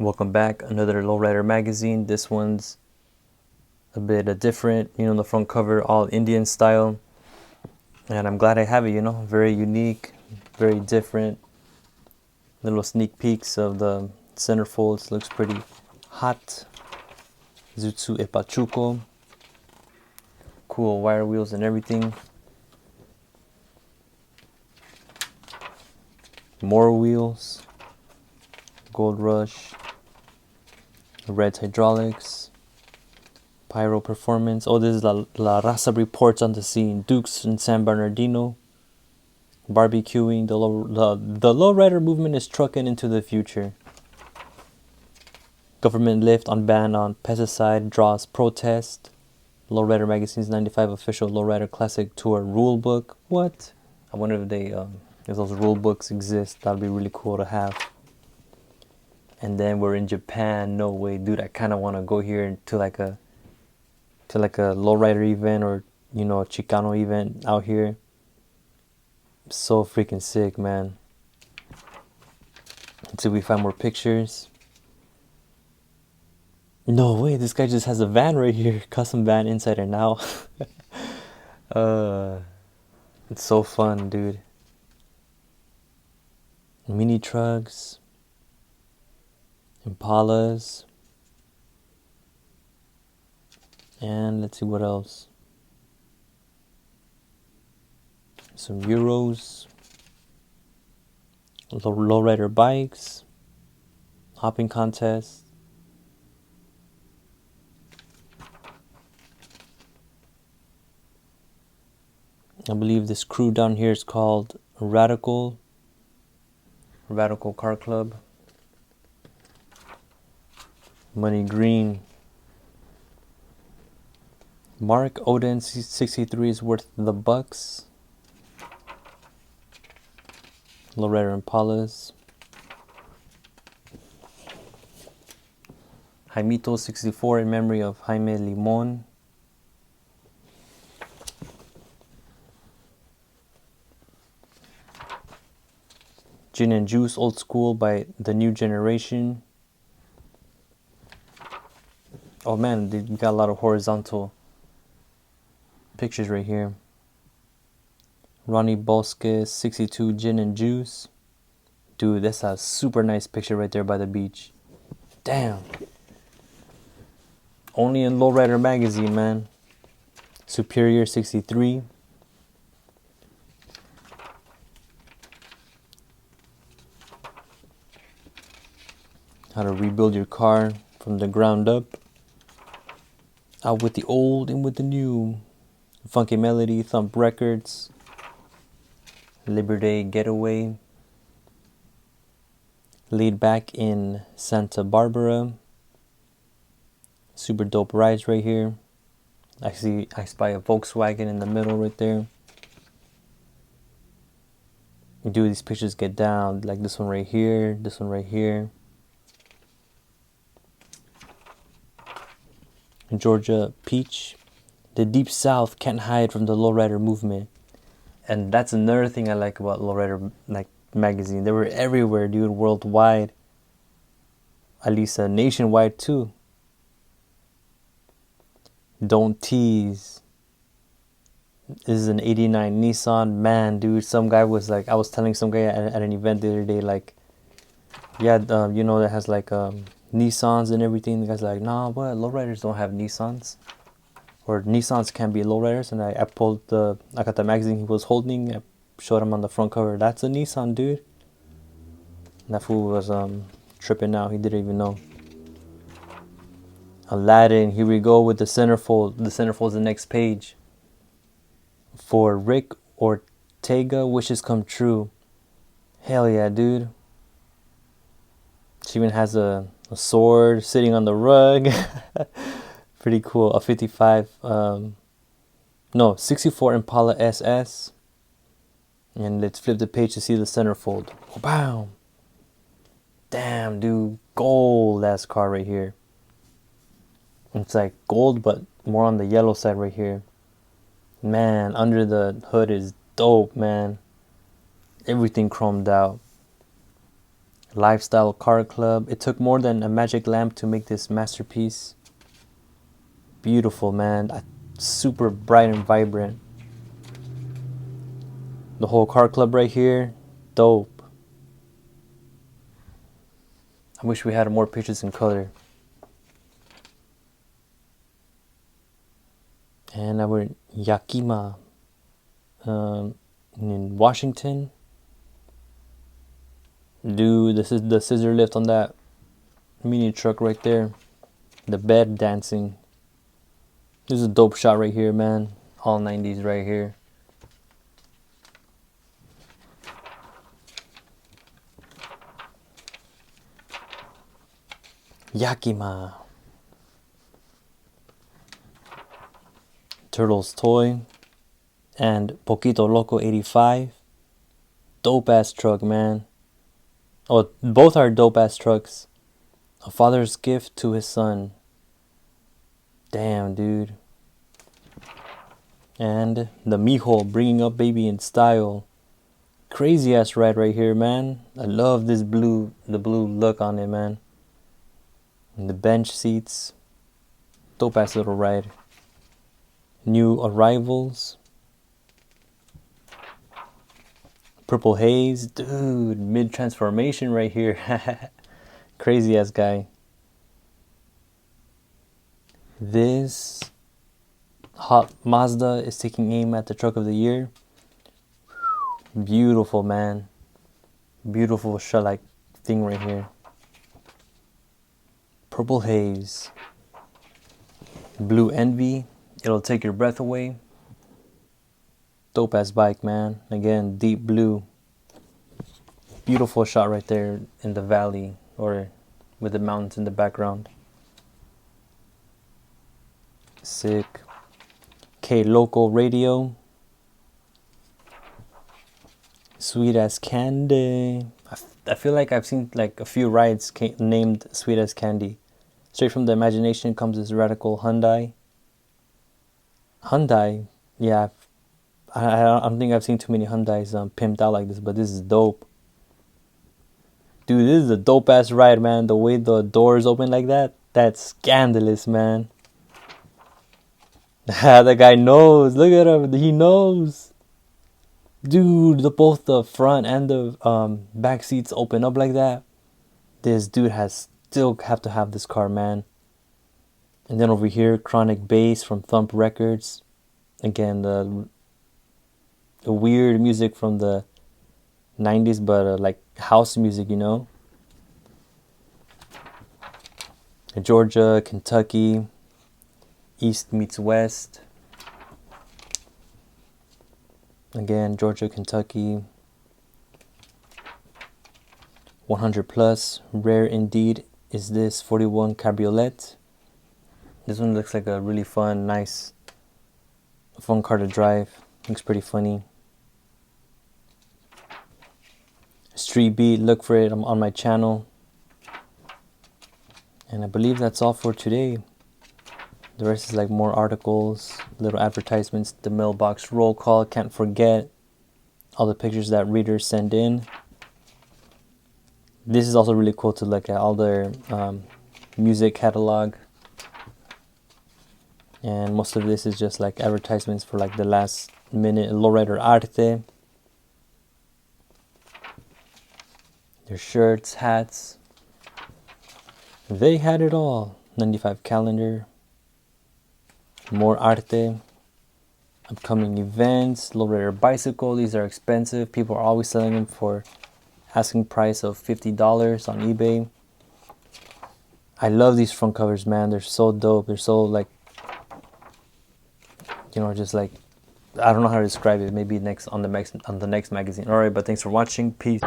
Welcome back, another Lowrider magazine. This one's a bit different, the front cover all Indian style, and I'm glad I have it, very unique, very different. Little sneak peeks of the centerfolds, looks pretty hot. Zutsu e Pachuco, cool wire wheels and everything. More wheels, Gold Rush, red hydraulics, Pyro Performance. Oh, this is La Raza reports on the scene. Dukes in San Bernardino. Barbecuing. The lowrider movement is trucking into the future. Government lift on ban on pesticide draws protest. Lowrider Magazine's 95 official Lowrider Classic Tour rule book. What? I wonder if those rule books exist. That'd be really cool to have. And then we're in Japan. No way, dude. I kind of want to go here to like a lowrider event or a Chicano event out here. So freaking sick, man. Until we find more pictures. No way, this guy just has a van right here. Custom van inside and out. It's so fun, dude. Mini trucks. Impalas. And let's see what else. Some Euros. Lowrider bikes. Hopping contest. I believe this crew down here is called Radical Car Club. Money Green. Mark Odin 63 is worth the bucks. Lowrider Impalas. Jaimito 64 in memory of Jaime Limon. Gin and Juice Old School by The New Generation. Oh man, we got a lot of horizontal pictures right here. Ronnie Bosque 62 Gin and Juice. Dude, that's a super nice picture right there by the beach. Damn. Only in Lowrider Magazine, man. Superior 63. How to rebuild your car from the ground up. Out with the old and with the new. Funky Melody, Thump Records. Liberty Getaway. Laid Back in Santa Barbara. Super dope rides right here. I spy a Volkswagen in the middle right there. Dude, these pictures get down. Like this one right here, this one right here. Georgia Peach. The Deep South can't hide from the lowrider movement. And that's another thing I like about Lowrider magazine. They were everywhere, dude, worldwide. At least nationwide too. Don't Tease. This is an 89 Nissan. Man, dude, some guy was like, I was telling some guy at an event the other day, like, yeah, that has like Nissans and everything. The guy's like, nah, what? Lowriders don't have Nissans. Or Nissans can't be lowriders. And I got the magazine he was holding. I showed him on the front cover. That's a Nissan, dude. And that fool was tripping out. He didn't even know. Aladdin, here we go with the centerfold. The centerfold's the next page. For Rick Ortega, wishes come true. Hell yeah, dude. She even has a sword sitting on the rug. Pretty cool. A 64 Impala SS. And let's flip the page to see the centerfold. Oh, bam. Damn, dude. Gold ass car right here. It's like gold, but more on the yellow side right here. Man, under the hood is dope, man. Everything chromed out. Lifestyle car club. It took more than a magic lamp to make this masterpiece. Beautiful, man. Super bright and vibrant. The whole car club right here. Dope. I wish we had more pictures in color. And now we're in Yakima, in Washington. Dude, this is the scissor lift on that mini truck right there. The bed dancing. This is a dope shot right here, man. All 90s right here. Yakima. Turtles Toy. And Poquito Loco 85. Dope ass truck, man. Oh, both are dope ass trucks. A father's gift to his son. Damn, dude. And the Mijo bringing up baby in style. Crazy ass ride right here, man. I love this blue, the blue look on it, man. And the bench seats. Dope ass little ride. New arrivals. Purple Haze. Dude, mid transformation right here. Crazy ass guy. This hot Mazda is taking aim at the truck of the year. Beautiful, man. Beautiful shot like thing right here. Purple Haze. Blue Envy. It'll take your breath away. Dope ass bike, man. Again, deep blue. Beautiful shot right there in the valley or with the mountains in the background. Sick. K Local Radio. Sweet as Candy. I feel like I've seen like a few rides named Sweet as Candy. Straight from the imagination comes this radical Hyndai. Hyndai, yeah. I don't think I've seen too many Hyundais pimped out like this, but this is dope. Dude, this is a dope ass ride, man. The way the doors open like that, that's scandalous, man. The guy knows. Look at him. He knows. Dude, both the front and the back seats open up like that. This dude still have to have this car, man. And then over here, Chronic Bass from Thump Records. Again, the weird music from the 90s, but like house music, you know. Georgia, Kentucky, East meets West. Again, Georgia, Kentucky. 100 plus, rare indeed is this 41 Cabriolet. This one looks like a really fun, nice, fun car to drive. Looks pretty funny. Street Beat, look for it on my channel. And I believe that's all for today. The rest is like more articles, little advertisements, the mailbox roll call. Can't forget all the pictures that readers send in. This is also really cool to look at, all their music catalog. And most of this is just like advertisements for like the last minute Lowrider Arte. Their shirts, hats. They had it all. 95 calendar. More arte. Upcoming events. Lowrider bicycle. These are expensive. People are always selling them for asking price of $50 on eBay. I love these front covers, man. They're so dope. They're so like, you know, just like, I don't know how to describe it. Maybe on the next magazine. All right, but thanks for watching. Peace.